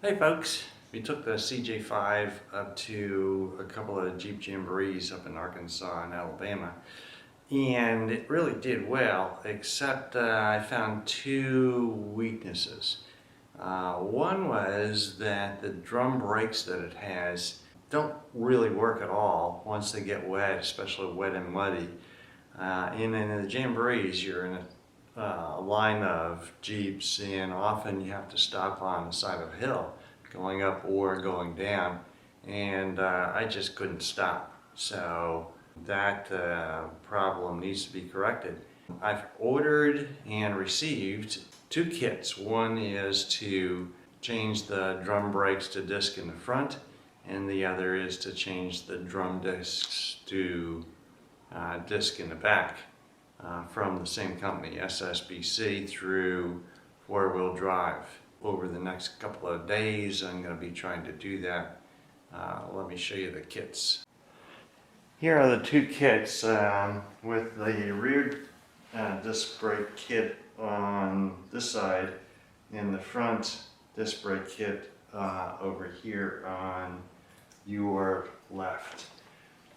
Hey folks, we took the CJ5 up to a couple of Jeep Jamborees up in Arkansas and Alabama, and it really did well, except I found two weaknesses. One was that the drum brakes that it has don't really work at all once they get wet, especially wet and muddy. And in the Jamborees, you're in a line of Jeeps, and often you have to stop on the side of a hill going up or going down, and I just couldn't stop. So that problem needs to be corrected. I've ordered and received two kits. One is to change the drum brakes to disc in the front, and the other is to change the drum discs to disc in the back. From the same company, SSBC, through four-wheel drive. Over the next couple of days, I'm going to be trying to do that. Let me show you the kits. Here are the two kits with the rear disc brake kit on this side and the front disc brake kit over here on your left.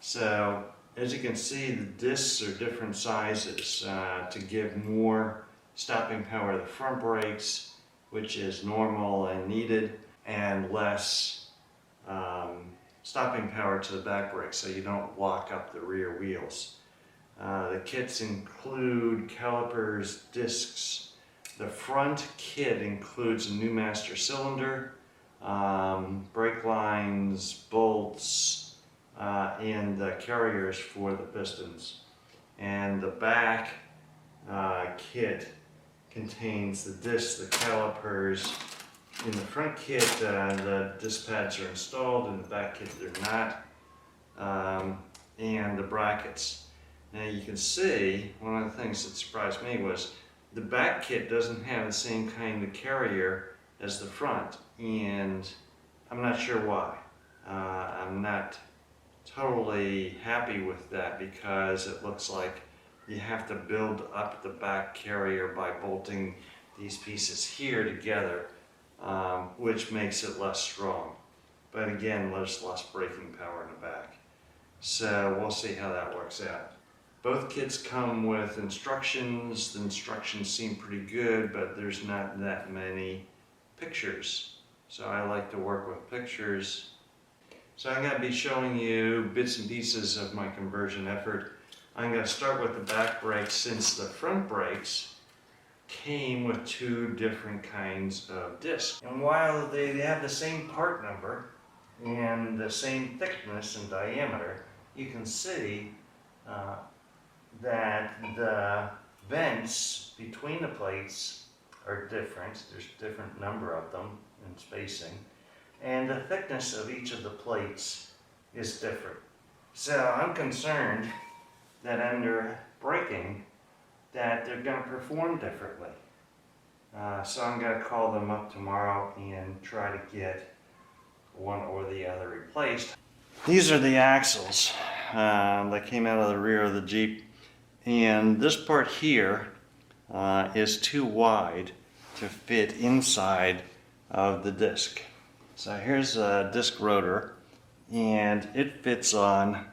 So as you can see, the discs are different sizes to give more stopping power to the front brakes, which is normal and needed, and less stopping power to the back brakes so you don't lock up the rear wheels. The kits include calipers, discs. The front kit includes a new master cylinder, brake lines, bolts, and the carriers for the pistons. And the back kit contains the discs, the calipers. In the front kit, the disc pads are installed. In the back kit, they're not. And the brackets. Now you can see, one of the things that surprised me was the back kit doesn't have the same kind of carrier as the front, and I'm not sure why. I'm not totally happy with that because it looks like you have to build up the back carrier by bolting these pieces here together, which makes it less strong. But again, there's less braking power in the back. So we'll see how that works out. Both kits come with instructions. The instructions seem pretty good, but there's not that many pictures. So I like to work with pictures. So I'm going to be showing you bits and pieces of my conversion effort. I'm going to start with the back brakes, since the front brakes came with two different kinds of discs. And while they have the same part number and the same thickness and diameter, you can see that the vents between the plates are different. There's a different number of them in spacing. And the thickness of each of the plates is different. So I'm concerned that under braking, that they're going to perform differently. So I'm going to call them up tomorrow and try to get one or the other replaced. These are the axles that came out of the rear of the Jeep. And this part here is too wide to fit inside of the disc. So here's a disc rotor, and it fits on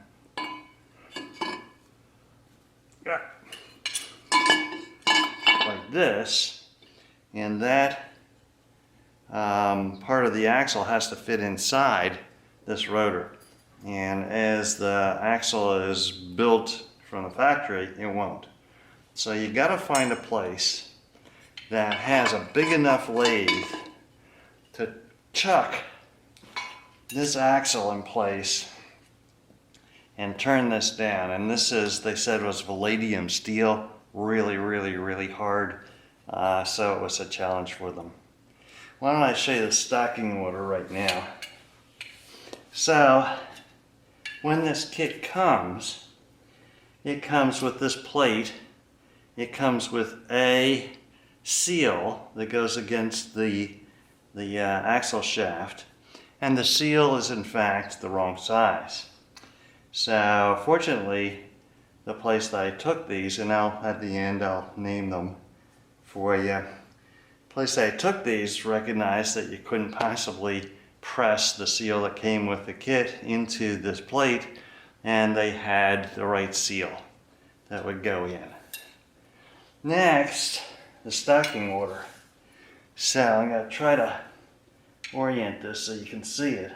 like this, and that part of the axle has to fit inside this rotor. And as the axle is built from the factory, it won't. So you got to find a place that has a big enough lathe to chuck this axle in place and turn this down. And this is, they said, was palladium steel, really hard, so it was a challenge for them. Why don't I show you the stocking order right now. So when this kit comes, it comes with this plate. It comes with a seal that goes against the axle shaft, and the seal is in fact the wrong size. So fortunately, the place that I took these, and at the end I'll name them for you, place I took these recognized that you couldn't possibly press the seal that came with the kit into this plate, and they had the right seal that would go in. Next, the stocking order. So I'm going to try to orient this so you can see it.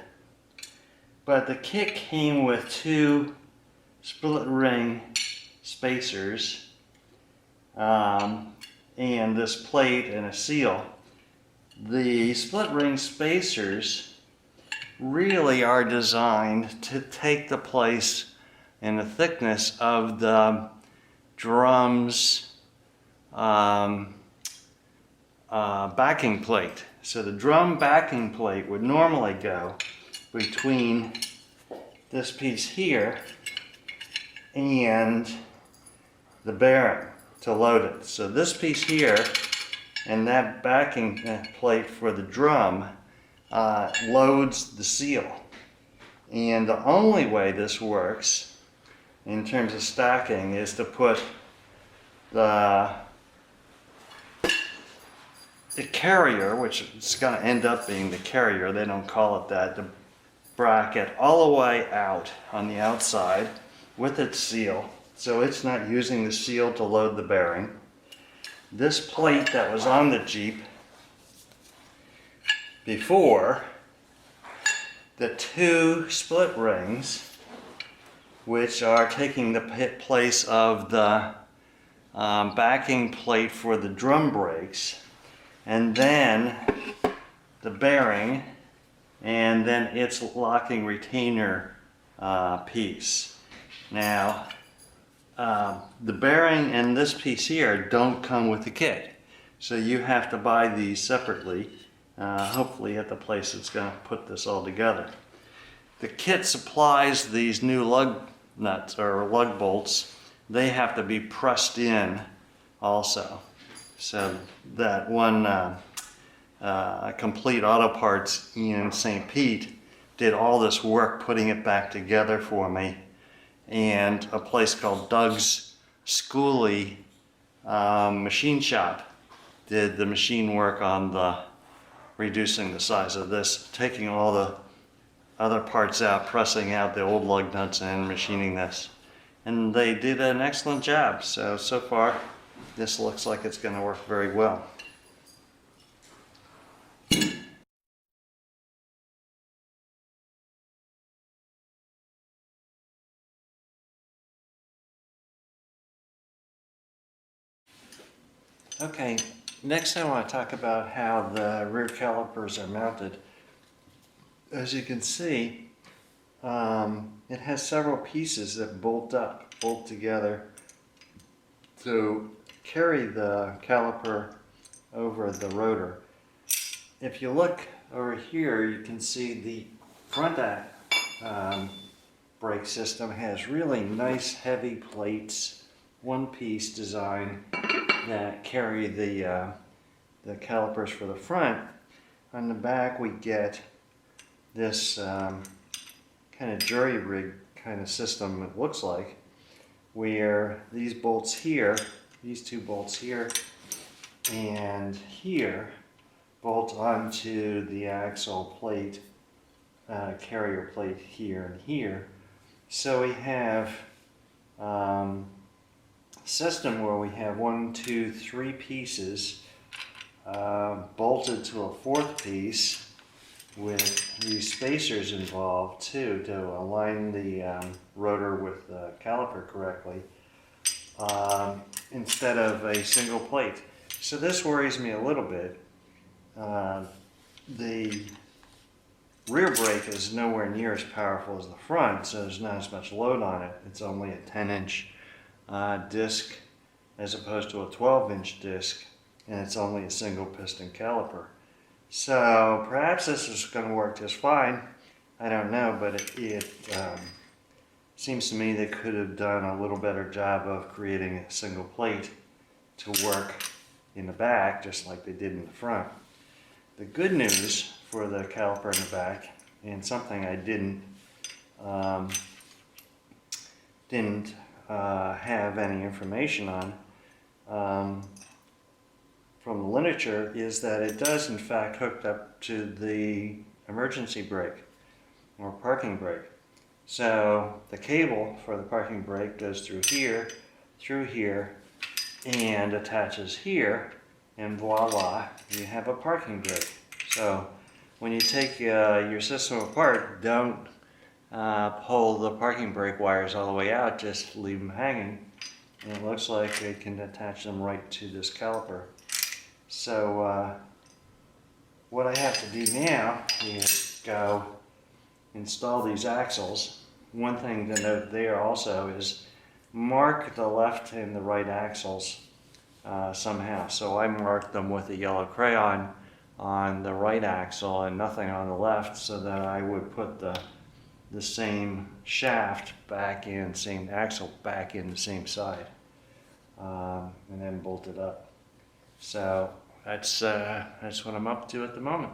But the kit came with 2 split ring spacers and this plate and a seal. The split ring spacers really are designed to take the place and the thickness of the drum's backing plate. So the drum backing plate would normally go between this piece here and the bearing to load it. So this piece here and that backing plate for the drum loads the seal. And the only way this works in terms of stacking is to put the carrier, which is going to end up being the carrier, they don't call it that, the bracket all the way out on the outside with its seal, so it's not using the seal to load the bearing. This plate that was on the Jeep before, the 2 split rings, which are taking the place of the backing plate for the drum brakes, and then the bearing, and then its locking retainer piece. Now, the bearing and this piece here don't come with the kit, so you have to buy these separately, hopefully at the place that's going to put this all together. The kit supplies these new lug nuts or lug bolts. They have to be pressed in also. So that one Complete Auto Parts in St. Pete did all this work putting it back together for me, and a place called Doug's Schoolie Machine Shop did the machine work on the reducing the size of this, taking all the other parts out, pressing out the old lug nuts and machining this. And they did an excellent job. So far, this looks like it's going to work very well. Okay, next I want to talk about how the rear calipers are mounted. As you can see, it has several pieces that bolt together to carry the caliper over the rotor. If you look over here, you can see the front brake system has really nice heavy plates, one-piece design that carry the calipers for the front. On the back we get this kind of jury rig kind of system, it looks like, where these bolts here, these 2 bolts here and here, bolt onto the axle plate, carrier plate here and here. So we have a system where we have 1, 2, 3 pieces bolted to a 4th piece with these spacers involved too to align the rotor with the caliper correctly, instead of a single plate. So this worries me a little bit. The rear brake is nowhere near as powerful as the front, so there's not as much load on it. It's only a 10-inch disc as opposed to a 12-inch disc, and it's only a single piston caliper. So perhaps this is going to work just fine. I don't know, but it seems to me they could have done a little better job of creating a single plate to work in the back, just like they did in the front. The good news for the caliper in the back, and something I didn't have any information on, from the literature is that it does in fact hook up to the emergency brake or parking brake. So the cable for the parking brake goes through here, and attaches here, and voila, you have a parking brake. So when you take your system apart, don't pull the parking brake wires all the way out, just leave them hanging. And it looks like it can attach them right to this caliper. So what I have to do now is go install these axles. One thing to note there also is mark the left and the right axles somehow. So I marked them with a yellow crayon on the right axle and nothing on the left, so that I would put the same shaft back in, same axle back in the same side, and then bolt it up. So that's what I'm up to at the moment.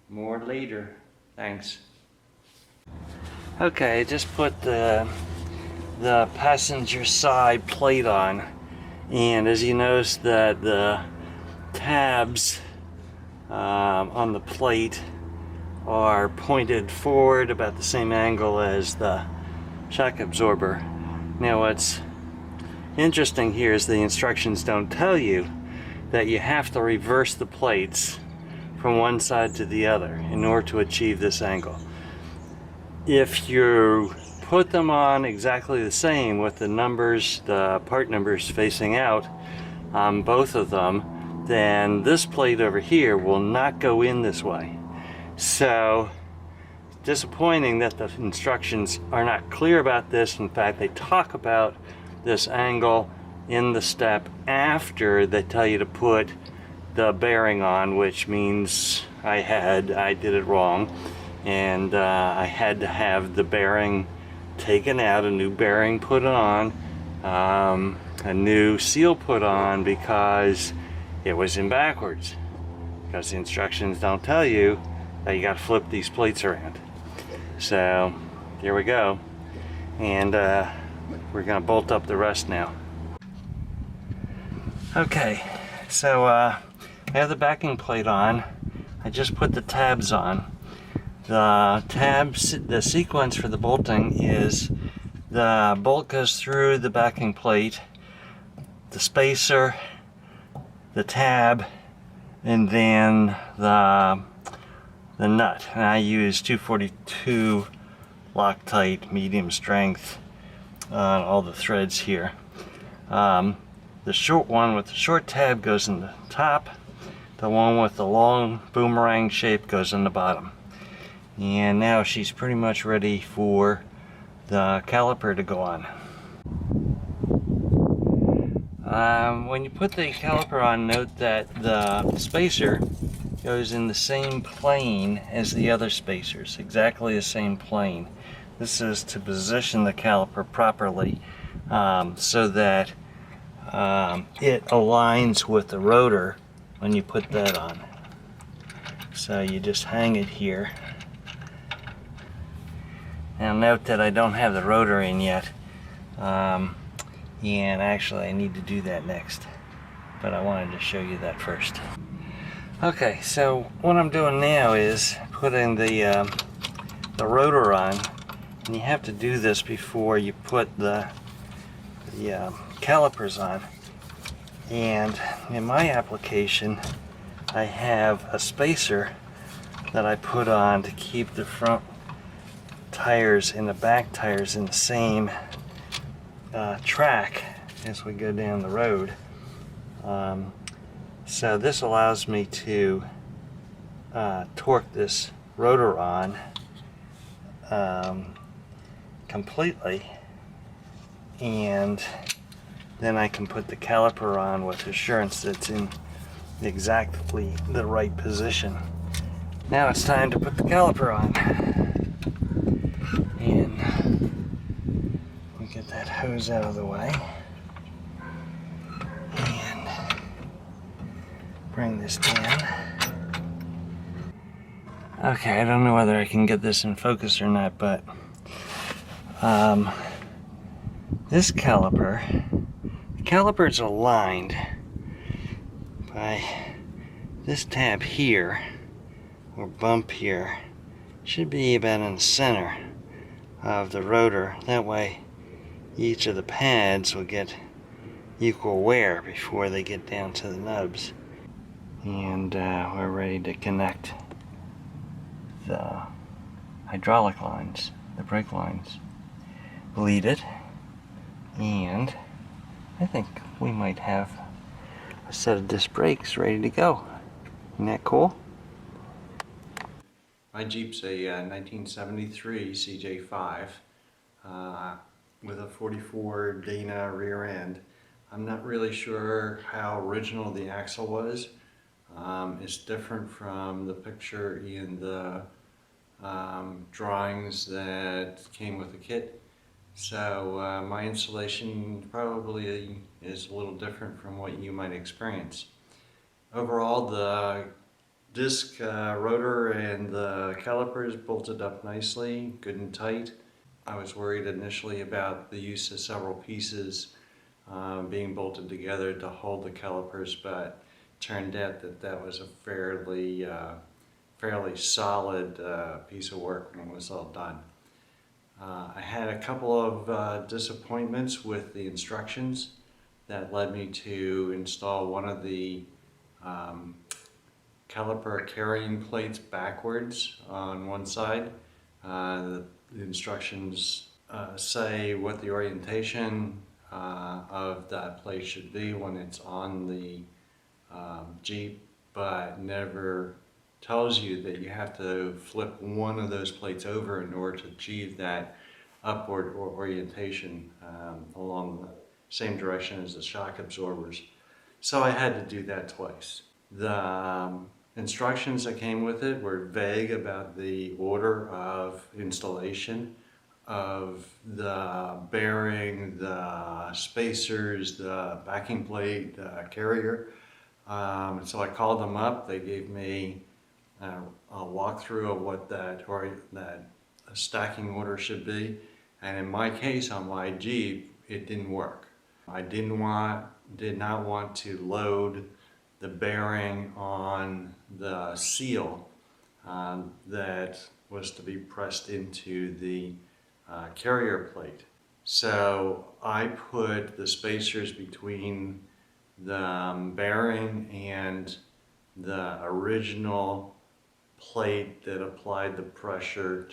More later. Thanks. Okay, just put the passenger side plate on, and as you notice that the tabs on the plate are pointed forward about the same angle as the shock absorber. Now what's interesting here is the instructions don't tell you that you have to reverse the plates from one side to the other in order to achieve this angle. If you put them on exactly the same with the numbers, the part numbers facing out on both of them, then this plate over here will not go in this way. So disappointing that the instructions are not clear about this. In fact, they talk about this angle in the step after they tell you to put the bearing on, which means I did it wrong, and I had to have the bearing taken out, a new bearing put on, a new seal put on, because it was in backwards, because the instructions don't tell you that you got to flip these plates around. So here we go, and we're gonna bolt up the rest now. Okay, so I have the backing plate on. I just put the tabs on. The tabs, the sequence for the bolting is the bolt goes through the backing plate, the spacer, the tab, and then the nut. And I use 242 Loctite medium strength on all the threads here. The short one with the short tab goes in the top. The one with the long boomerang shape goes in the bottom. And now she's pretty much ready for the caliper to go on. When you put the caliper on, note that the spacer goes in the same plane as the other spacers, exactly the same plane. This is to position the caliper properly so that it aligns with the rotor when you put that on. So you just hang it here. Now note that I don't have the rotor in yet, and actually I need to do that next, but I wanted to show you that first. Okay, so what I'm doing now is putting the rotor on, and you have to do this before you put the calipers on. And in my application, I have a spacer that I put on to keep the front tires and the back tires in the same track as we go down the road. So this allows me to torque this rotor on completely, and then I can put the caliper on with assurance that it's in exactly the right position. Now it's time to put the caliper on. And we get that hose out of the way. And bring this down. Okay, I don't know whether I can get this in focus or not, but this caliper, the caliper is aligned by this tab here, or bump here, should be about in the center of the rotor. That way each of the pads will get equal wear before they get down to the nubs. And we're ready to connect the hydraulic lines, the brake lines. Bleed it, and I think we might have a set of disc brakes ready to go. Isn't that cool? My Jeep's a 1973 CJ5 with a 44 Dana rear end. I'm not really sure how original the axle was. It's different from the picture in the drawings that came with the kit. So my installation probably is a little different from what you might experience. Overall, the disc rotor and the calipers bolted up nicely, good and tight. I was worried initially about the use of several pieces being bolted together to hold the calipers, but it turned out that that was a fairly solid piece of work when it was all done. I had a couple of disappointments with the instructions that led me to install one of the caliper carrying plates backwards on one side. The instructions say what the orientation of that plate should be when it's on the Jeep, but never tells you that you have to flip one of those plates over in order to achieve that upward orientation along the same direction as the shock absorbers. So I had to do that twice. The instructions that came with it were vague about the order of installation of the bearing, the spacers, the backing plate, the carrier. So I called them up. They gave me a walkthrough of what that stacking order should be. And in my case, on my Jeep, it didn't work. I did not want to load the bearing on the seal that was to be pressed into the carrier plate. So I put the spacers between the bearing and the original plate that applied the pressure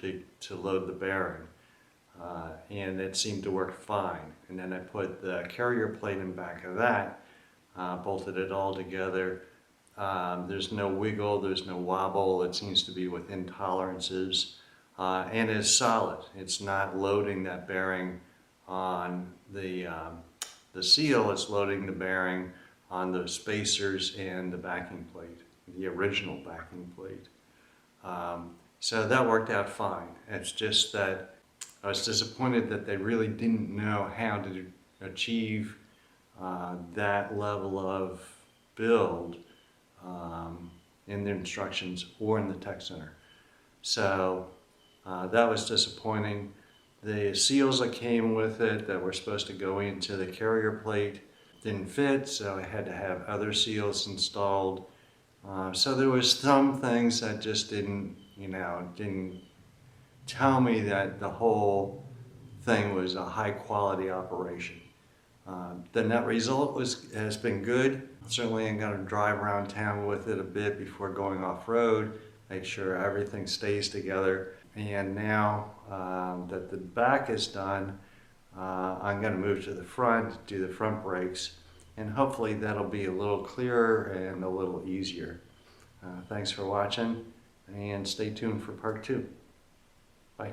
to load the bearing. And it seemed to work fine. And then I put the carrier plate in back of that, bolted it all together. There's no wiggle, there's no wobble. It seems to be within tolerances, and it's solid. It's not loading that bearing on the seal. It's loading the bearing on the spacers and the backing plate, the original backing plate. So that worked out fine. It's just that I was disappointed that they really didn't know how to achieve that level of build in the instructions or in the tech center. So that was disappointing. The seals that came with it that were supposed to go into the carrier plate didn't fit, so I had to have other seals installed. So there was some things that just didn't tell me that the whole thing was a high quality operation. The net result has been good. Certainly I'm going to drive around town with it a bit before going off-road, make sure everything stays together. And now that the back is done, I'm going to move to the front, do the front brakes, and hopefully that'll be a little clearer and a little easier. Thanks for watching, and stay tuned for part 2. Bye.